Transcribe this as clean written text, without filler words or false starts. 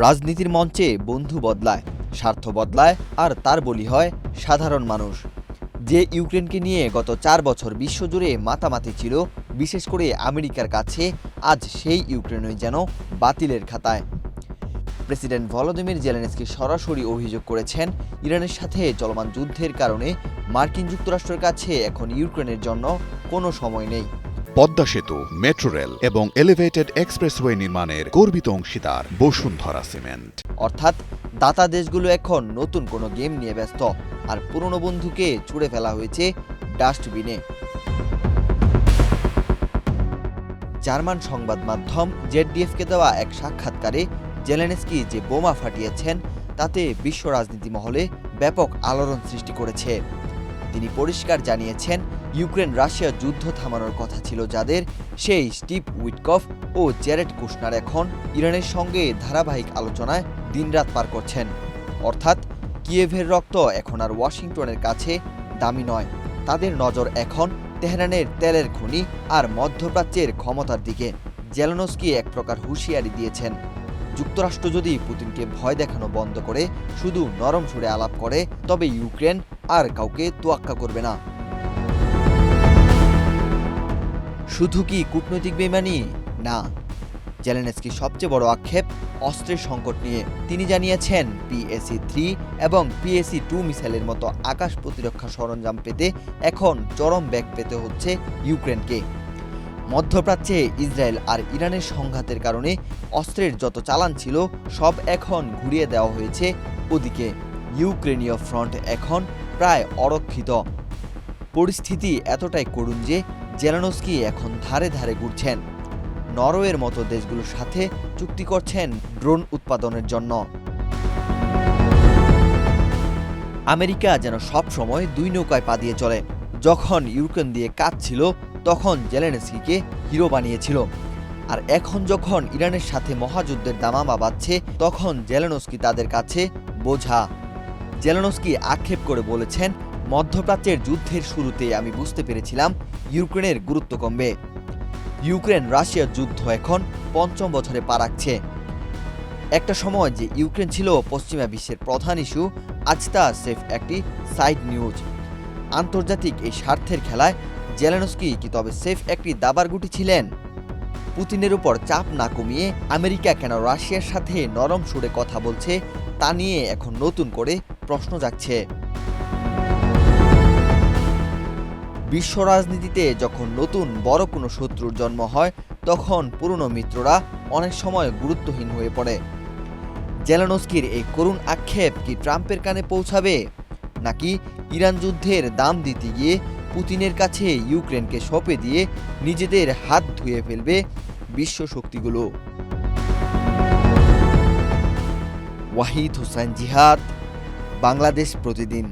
রাজনীতির মঞ্চে বন্ধু বদলায়, স্বার্থ বদলায়, আর তার বলি হয় সাধারণ মানুষ। যে ইউক্রেনকে নিয়ে গত 4 বছর বিশ্বজুড়ে মাতামাতি ছিল, বিশেষ করে আমেরিকার কাছে, আজ সেই ইউক্রেনই যেন বাতিলের খাতায়। প্রেসিডেন্ট ভলোদিমির জেলেনস্কি সরাসরি অভিযোগ করেছেন, ইরানের সাথে চলমান যুদ্ধের কারণে মার্কিন যুক্তরাষ্ট্রের কাছে এখন ইউক্রেনের জন্য কোনো সময় নেই। পদ্মা সেতু, মেট্রো রেল এবং এলিভেটেড এক্সপ্রেসওয়ে নির্মাণের গর্বিত অংশীদার বসুন্ধরা সিমেন্ট। অর্থাৎ দাতা দেশগুলো এখন নতুন কোনো গেম নিয়ে ব্যস্ত, আর পুরনো বন্ধুকে ছুড়ে ফেলা হয়েছে ডাস্টবিনে। জার্মান সংবাদ মাধ্যম জেডডিএফকে দেওয়া এক সাক্ষাৎকারে জেলেনস্কি যে বোমা ফাটিয়েছেন, তাতে বিশ্ব রাজনীতি মহলে ব্যাপক আলোড়ন সৃষ্টি করেছে। তিনি পরিষ্কার জানিয়েছেন, ইউক্রেন রাশিয়া যুদ্ধ থামানোর কথা ছিল যাদের, সেই স্টিভ উইটকফ ও জ্যারেড কুশনার এখন ইরানের সঙ্গে ধারাবাহিক আলোচনায় দিনরাত পার করছেন। অর্থাৎ কিয়েভের রক্ত এখন আর ওয়াশিংটনের কাছে দামি নয়, তাদের নজর এখন তেহরানের তেলের খনি আর মধ্যপ্রাচ্যের ক্ষমতার দিকে। জেলেনস্কি এক প্রকার হুঁশিয়ারি দিয়েছেন, যুক্তরাষ্ট্র যদি পুতিনকে ভয় দেখানো বন্ধ করে শুধু নরম সুরে আলাপ করে, তবে ইউক্রেন আর কাউকে তোয়াক্কা করবে না। শুধু কি কূটনৈতিক বেইমানি? না, জেলেনস্কির সবচেয়ে বড় আক্ষেপ অস্ত্রের সংকট নিয়ে। তিনি জানিয়েছেন, PAC-3 এবং PAC-2 মিসাইলের মতো আকাশ প্রতিরক্ষা সরঞ্জাম পেতে এখন চরম বেগ পেতে হচ্ছে ইউক্রেনকে। মধ্যপ্রাচ্যে ইসরায়েল আর ইরানের সংঘাতের কারণে অস্ত্রের যত চালান ছিল, সব এখন ঘুরিয়ে দেওয়া হয়েছে ওদিকে। ইউক্রেনীয় ফ্রন্ট এখন প্রায় অরক্ষিত। পরিস্থিতি এতটাই করুণ যে জেলেনস্কি এখন ধারে ধারে ঘুরছেন। নরওয়ের মতো দেশগুলোর সাথে চুক্তি করছেন ড্রোন উৎপাদনের জন্য। আমেরিকা যেন সব সময় দুই নৌকায় পা দিয়ে চলে। যখন ইউক্রেন দিয়ে কাজ ছিল, তখন জেলেনস্কিকে হিরো বানিয়েছিল, আর এখন যখন ইরানের সাথে মহাযুদ্ধের দামামা বাজছে, তখন জেলেনস্কি তাদের কাছে বোঝা। জেলেনস্কি আক্ষেপ করে বলেছেন, মধ্যপ্রাচ্যের যুদ্ধের শুরুতে আমি বুঝতে পেরেছিলাম ইউক্রেনের গুরুত্ব কমবে। ইউক্রেন রাশিয়ার যুদ্ধ এখন ৫ম বছরে পা রাখছে। একটা সময় যে ইউক্রেন ছিল পশ্চিমা বিশ্বের প্রধান ইস্যু, আজ তা সেফ একটি সাইড নিউজ। আন্তর্জাতিক এই স্বার্থের খেলায় জেলেনস্কি কি তবে সেফ একটি দাবার গুটি ছিলেন? পুতিনের উপর চাপ না কমিয়ে আমেরিকা কেন রাশিয়ার সাথে নরম সুরে কথা বলছে, তা নিয়ে এখন নতুন করে প্রশ্ন জাগছে। বিশ্ব রাজনীতিতে যখন নতুন বড় কোনো শত্রুর জন্ম হয়, তখন পুরনো মিত্ররা অনেক সময় গুরুত্বহীন হয়ে পড়ে। জেলেনস্কির এই করুণ আক্ষেপ কি ট্রাম্পের কানে পৌঁছাবে, নাকি ইরান যুদ্ধের দাম দিতে গিয়ে পুতিনের কাছে ইউক্রেনকে সঁপে দিয়ে নিজেদের হাত ধুয়ে ফেলবে বিশ্ব শক্তিগুলো? ওয়াহিদ হোসেন জিহাদ, বাংলাদেশ প্রতিদিন।